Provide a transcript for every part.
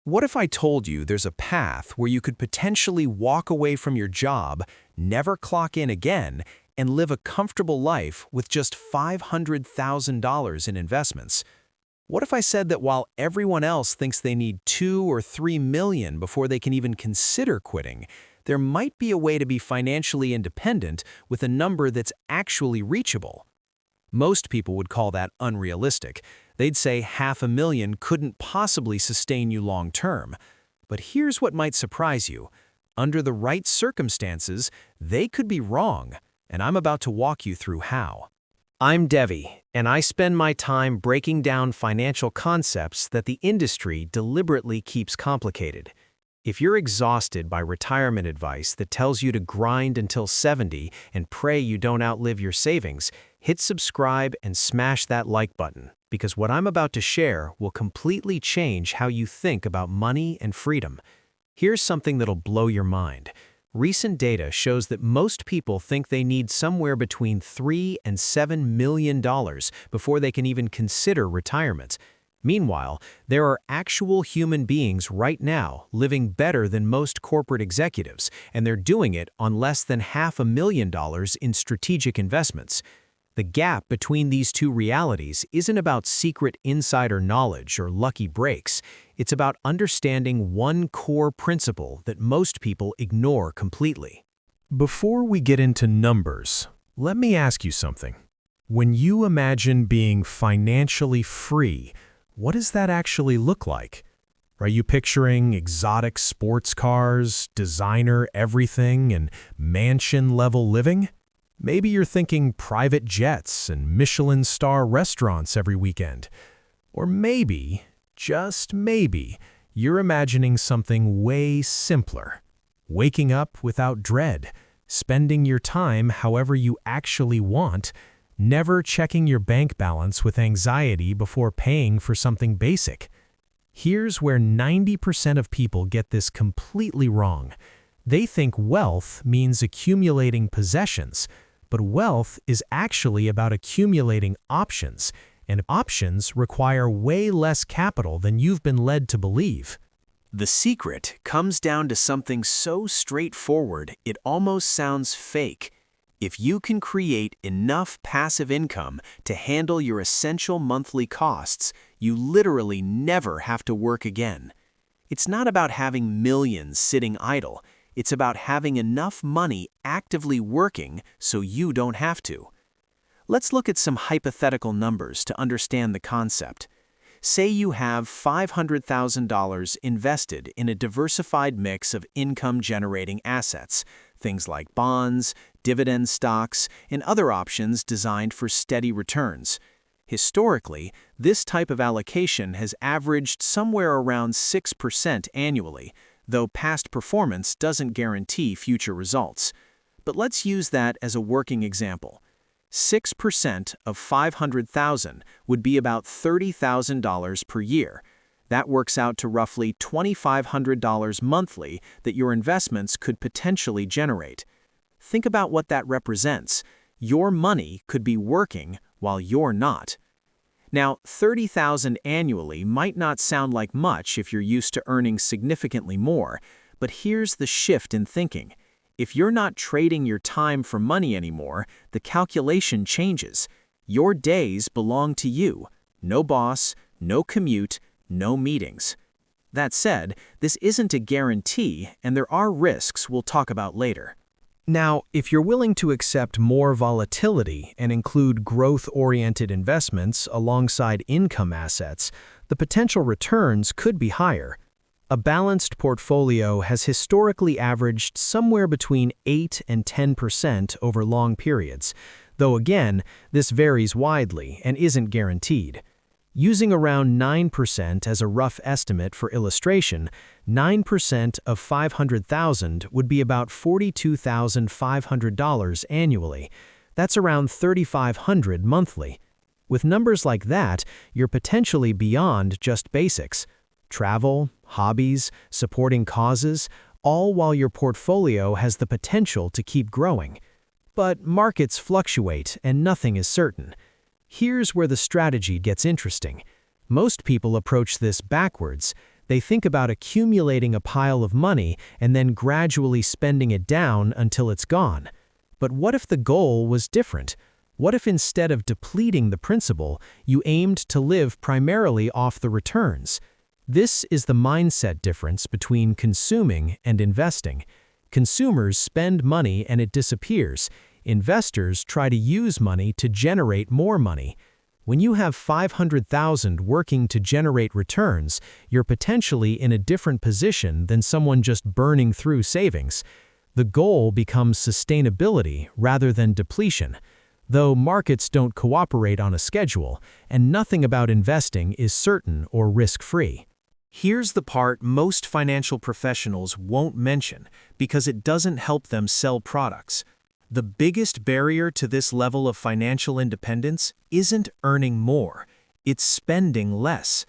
What if I told you there's a path where you could potentially walk away from your job, never clock in again, and live a comfortable life with just $500,000 in investments? What if I said that while everyone else thinks they need 2 or 3 million before they can even consider quitting, there might be a way to be financially independent with a number that's actually reachable? Most people would call that unrealistic. They'd say $500,000 couldn't possibly sustain you long term. But here's what might surprise you. Under the right circumstances, they could be wrong, and I'm about to walk you through how. I'm Devi, and I spend my time breaking down financial concepts that the industry deliberately keeps complicated. If you're exhausted by retirement advice that tells you to grind until 70 and pray you don't outlive your savings, hit subscribe and smash that like button, because what I'm about to share will completely change how you think about money and freedom. Here's something that'll blow your mind. Recent data shows that most people think they need somewhere between $3 and $7 million before they can even consider retirement. Meanwhile, there are actual human beings right now living better than most corporate executives, and they're doing it on less than $500,000 in strategic investments. The gap between these two realities isn't about secret insider knowledge or lucky breaks. It's about understanding one core principle that most people ignore completely. Before we get into numbers, let me ask you something. When you imagine being financially free, what does that actually look like? Are you picturing exotic sports cars, designer everything, and mansion-level living? Maybe you're thinking private jets and Michelin star restaurants every weekend. Or maybe, just maybe, you're imagining something way simpler. Waking up without dread, spending your time however you actually want, never checking your bank balance with anxiety before paying for something basic. Here's where 90% of people get this completely wrong. They think wealth means accumulating possessions, but wealth is actually about accumulating options, and options require way less capital than you've been led to believe. The secret comes down to something so straightforward it almost sounds fake. If you can create enough passive income to handle your essential monthly costs, you literally never have to work again. It's not about having millions sitting idle. It's about having enough money actively working so you don't have to. Let's look at some hypothetical numbers to understand the concept. Say you have $500,000 invested in a diversified mix of income-generating assets, things like bonds, dividend stocks, and other options designed for steady returns. Historically, this type of allocation has averaged somewhere around 6% annually, though past performance doesn't guarantee future results. But let's use that as a working example. 6% of $500,000 would be about $30,000 per year. That works out to roughly $2,500 monthly that your investments could potentially generate. Think about what that represents. Your money could be working while you're not. Now, $30,000 annually might not sound like much if you're used to earning significantly more, but here's the shift in thinking. If you're not trading your time for money anymore, the calculation changes. Your days belong to you. No boss, no commute, no meetings. That said, this isn't a guarantee, and there are risks we'll talk about later. Now, if you're willing to accept more volatility and include growth-oriented investments alongside income assets, the potential returns could be higher. A balanced portfolio has historically averaged somewhere between 8 and 10% over long periods, though again, this varies widely and isn't guaranteed. Using around 9% as a rough estimate for illustration, 9% of $500,000 would be about $42,500 annually. That's around $3,500 monthly. With numbers like that, you're potentially beyond just basics. Travel, hobbies, supporting causes, all while your portfolio has the potential to keep growing. But markets fluctuate and nothing is certain. Here's where the strategy gets interesting. Most people approach this backwards. They think about accumulating a pile of money and then gradually spending it down until it's gone. But what if the goal was different? What if instead of depleting the principal, you aimed to live primarily off the returns? This is the mindset difference between consuming and investing. Consumers spend money and it disappears. Investors try to use money to generate more money. When you have 500,000 working to generate returns, you're potentially in a different position than someone just burning through savings. The goal becomes sustainability rather than depletion. Though markets don't cooperate on a schedule, and nothing about investing is certain or risk-free. Here's the part most financial professionals won't mention because it doesn't help them sell products. The biggest barrier to this level of financial independence isn't earning more, it's spending less.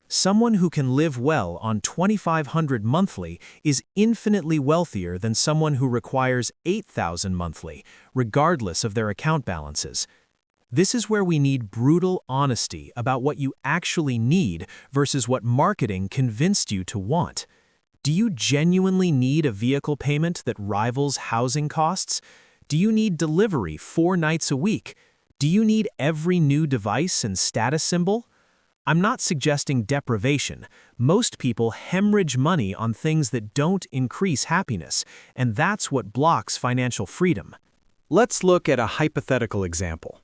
Someone who can live well on $2,500 monthly is infinitely wealthier than someone who requires $8,000 monthly, regardless of their account balances. This is where we need brutal honesty about what you actually need versus what marketing convinced you to want. Do you genuinely need a vehicle payment that rivals housing costs? Do you need delivery 4 nights a week? Do you need every new device and status symbol? I'm not suggesting deprivation. Most people hemorrhage money on things that don't increase happiness, and that's what blocks financial freedom. Let's look at a hypothetical example.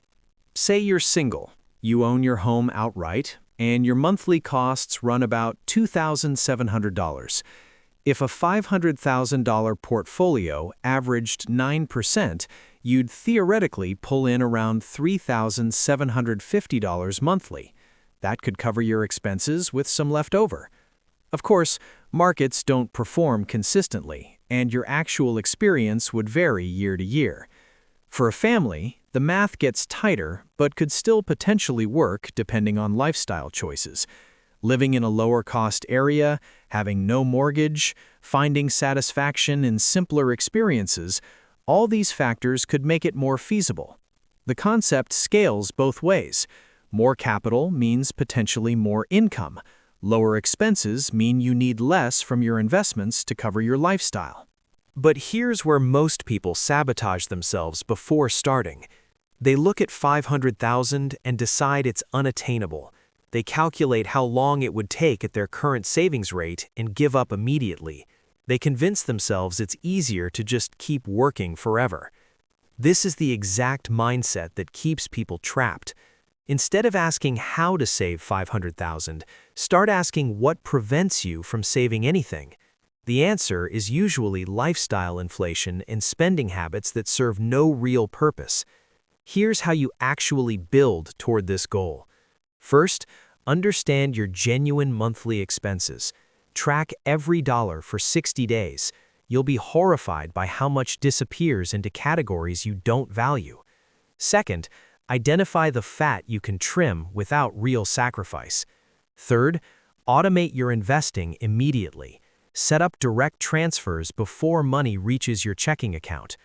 Say you're single, you own your home outright, and your monthly costs run about $2,700. If a $500,000 portfolio averaged 9%, you'd theoretically pull in around $3,750 monthly. That could cover your expenses with some left over. Of course, markets don't perform consistently, and your actual experience would vary year to year. For a family, the math gets tighter but could still potentially work depending on lifestyle choices. Living in a lower-cost area, having no mortgage, finding satisfaction in simpler experiences, all these factors could make it more feasible. The concept scales both ways. More capital means potentially more income. Lower expenses mean you need less from your investments to cover your lifestyle. But here's where most people sabotage themselves before starting. They look at 500,000 and decide it's unattainable. They calculate how long it would take at their current savings rate and give up immediately. They convince themselves it's easier to just keep working forever. This is the exact mindset that keeps people trapped. Instead of asking how to save 500,000, start asking what prevents you from saving anything. The answer is usually lifestyle inflation and spending habits that serve no real purpose. Here's how you actually build toward this goal. First, understand your genuine monthly expenses. Track every dollar for 60 days. You'll be horrified by how much disappears into categories you don't value. Second, identify the fat you can trim without real sacrifice. Third, automate your investing immediately. Set up direct transfers before money reaches your checking account.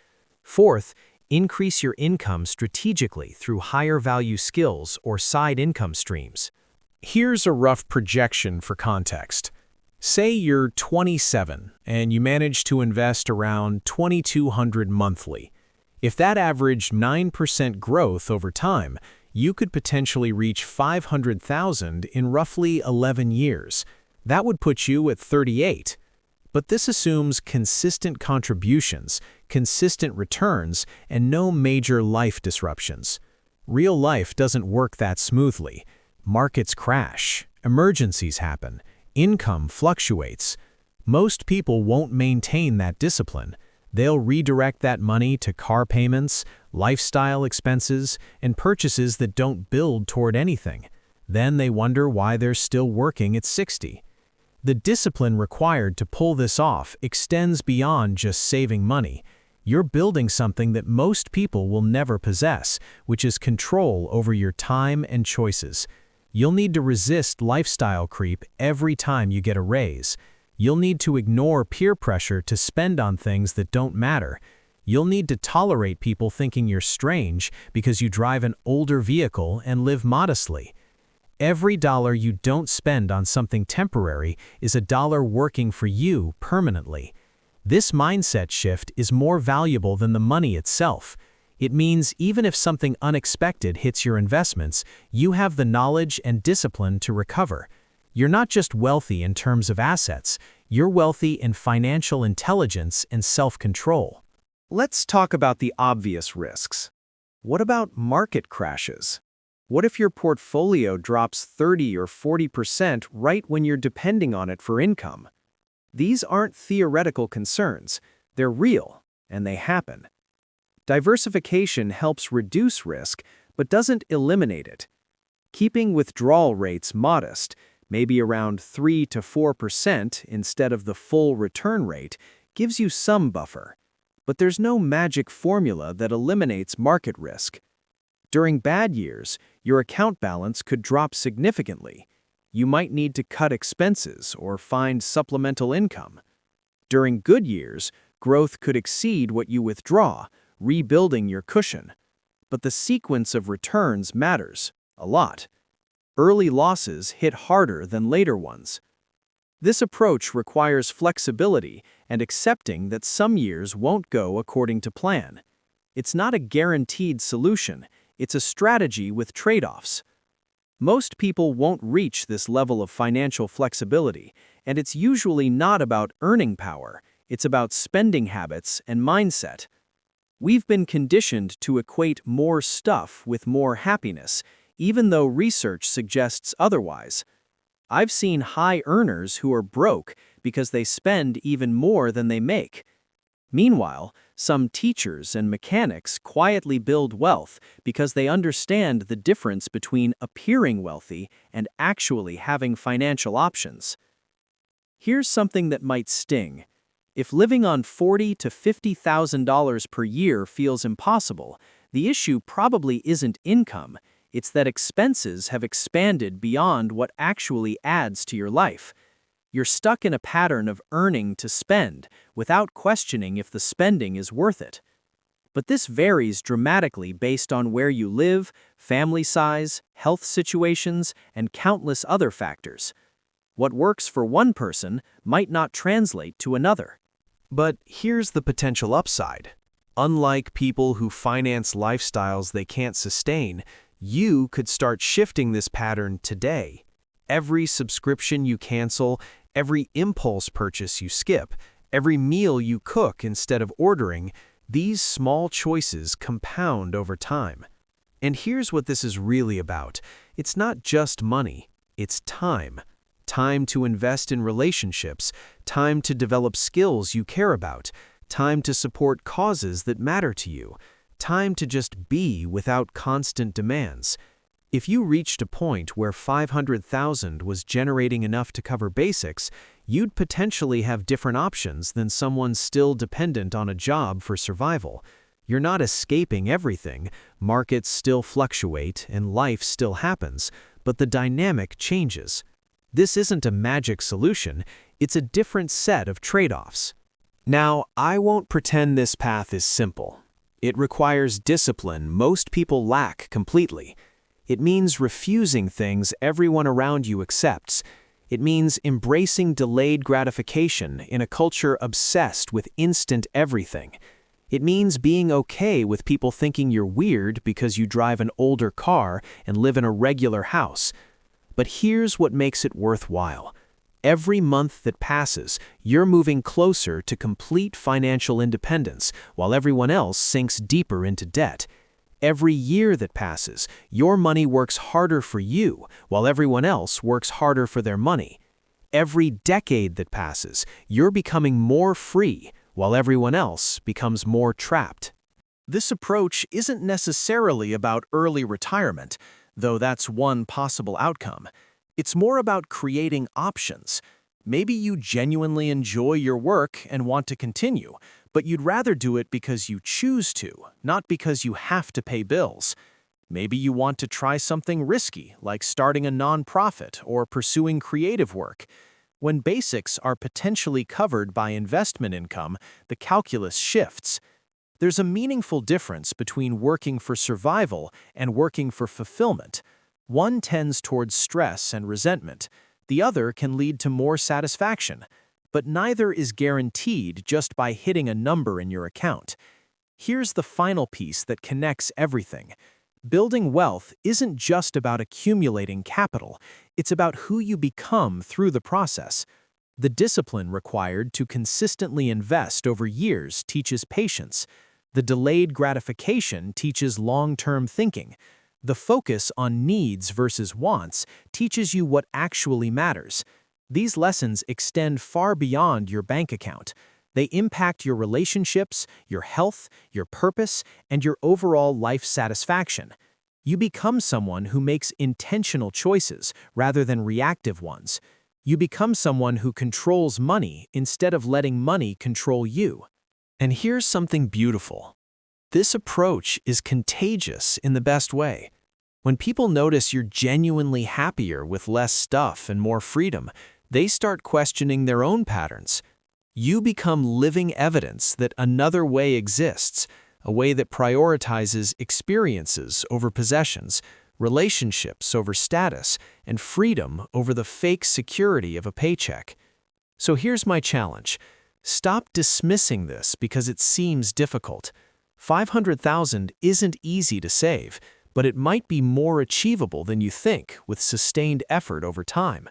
Fourth, increase your income strategically through higher value skills or side income streams. Here's a rough projection for context. Say you're 27 and you manage to invest around $2,200 monthly. If that averaged 9% growth over time, you could potentially reach $500,000 in roughly 11 years. That would put you at 38. But this assumes consistent contributions, consistent returns, and no major life disruptions. Real life doesn't work that smoothly. Markets crash, emergencies happen, income fluctuates. Most people won't maintain that discipline. They'll redirect that money to car payments, lifestyle expenses, and purchases that don't build toward anything. Then they wonder why they're still working at 60. The discipline required to pull this off extends beyond just saving money. You're building something that most people will never possess, which is control over your time and choices. You'll need to resist lifestyle creep every time you get a raise. You'll need to ignore peer pressure to spend on things that don't matter. You'll need to tolerate people thinking you're strange because you drive an older vehicle and live modestly. Every dollar you don't spend on something temporary is a dollar working for you permanently. This mindset shift is more valuable than the money itself. It means even if something unexpected hits your investments, you have the knowledge and discipline to recover. You're not just wealthy in terms of assets, you're wealthy in financial intelligence and self-control. Let's talk about the obvious risks. What about market crashes? What if your portfolio drops 30 or 40% right when you're depending on it for income? These aren't theoretical concerns, they're real, and they happen. Diversification helps reduce risk, but doesn't eliminate it. Keeping withdrawal rates modest, maybe around 3 to 4% instead of the full return rate, gives you some buffer. But there's no magic formula that eliminates market risk. During bad years, your account balance could drop significantly. You might need to cut expenses or find supplemental income. During good years, growth could exceed what you withdraw, rebuilding your cushion. But the sequence of returns matters a lot. Early losses hit harder than later ones. This approach requires flexibility and accepting that some years won't go according to plan. It's not a guaranteed solution, it's a strategy with trade-offs. Most people won't reach this level of financial flexibility, and it's usually not about earning power, it's about spending habits and mindset. We've been conditioned to equate more stuff with more happiness, even though research suggests otherwise. I've seen high earners who are broke because they spend even more than they make. Meanwhile, some teachers and mechanics quietly build wealth because they understand the difference between appearing wealthy and actually having financial options. Here's something that might sting. If living on $40,000 to $50,000 per year feels impossible, the issue probably isn't income, it's that expenses have expanded beyond what actually adds to your life. You're stuck in a pattern of earning to spend without questioning if the spending is worth it. But this varies dramatically based on where you live, family size, health situations, and countless other factors. What works for one person might not translate to another. But here's the potential upside. Unlike people who finance lifestyles they can't sustain, you could start shifting this pattern today. Every subscription you cancel, every impulse purchase you skip, every meal you cook instead of ordering, these small choices compound over time. And here's what this is really about. It's not just money, it's time. Time to invest in relationships, time to develop skills you care about, time to support causes that matter to you, time to just be without constant demands. If you reached a point where $500,000 was generating enough to cover basics, you'd potentially have different options than someone still dependent on a job for survival. You're not escaping everything, markets still fluctuate and life still happens, but the dynamic changes. This isn't a magic solution, it's a different set of trade-offs. Now, I won't pretend this path is simple. It requires discipline most people lack completely. It means refusing things everyone around you accepts. It means embracing delayed gratification in a culture obsessed with instant everything. It means being okay with people thinking you're weird because you drive an older car and live in a regular house. But here's what makes it worthwhile. Every month that passes, you're moving closer to complete financial independence while everyone else sinks deeper into debt. Every year that passes, your money works harder for you while everyone else works harder for their money. Every decade that passes, you're becoming more free while everyone else becomes more trapped. This approach isn't necessarily about early retirement, though that's one possible outcome. It's more about creating options. Maybe you genuinely enjoy your work and want to continue, but you'd rather do it because you choose to, not because you have to pay bills. Maybe you want to try something risky, like starting a nonprofit or pursuing creative work. When basics are potentially covered by investment income, the calculus shifts. There's a meaningful difference between working for survival and working for fulfillment. One tends towards stress and resentment. The other can lead to more satisfaction. But neither is guaranteed just by hitting a number in your account. Here's the final piece that connects everything. Building wealth isn't just about accumulating capital. It's about who you become through the process. The discipline required to consistently invest over years teaches patience. The delayed gratification teaches long-term thinking. The focus on needs versus wants teaches you what actually matters. These lessons extend far beyond your bank account. They impact your relationships, your health, your purpose, and your overall life satisfaction. You become someone who makes intentional choices rather than reactive ones. You become someone who controls money instead of letting money control you. And here's something beautiful. This approach is contagious in the best way. When people notice you're genuinely happier with less stuff and more freedom, they start questioning their own patterns. You become living evidence that another way exists, a way that prioritizes experiences over possessions, relationships over status, and freedom over the fake security of a paycheck. So here's my challenge. Stop dismissing this because it seems difficult. $500,000 isn't easy to save, but it might be more achievable than you think with sustained effort over time.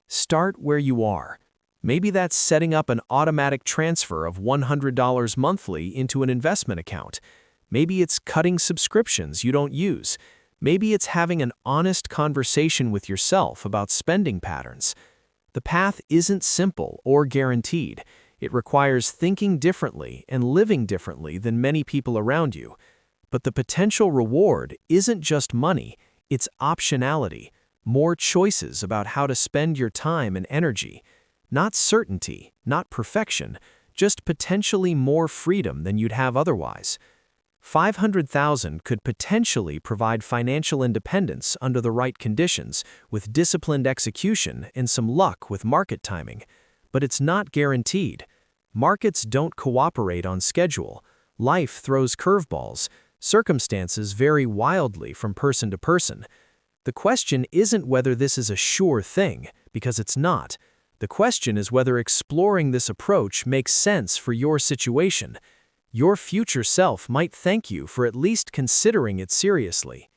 Start where you are. Maybe that's setting up an automatic transfer of $100 monthly into an investment account. Maybe it's cutting subscriptions you don't use. Maybe it's having an honest conversation with yourself about spending patterns. The path isn't simple or guaranteed. It requires thinking differently and living differently than many people around you. But the potential reward isn't just money, it's optionality, more choices about how to spend your time and energy. Not certainty, not perfection, just potentially more freedom than you'd have otherwise. $500,000 could potentially provide financial independence under the right conditions, with disciplined execution and some luck with market timing. But it's not guaranteed. Markets don't cooperate on schedule. Life throws curveballs. Circumstances vary wildly from person to person. The question isn't whether this is a sure thing, because it's not. The question is whether exploring this approach makes sense for your situation. Your future self might thank you for at least considering it seriously.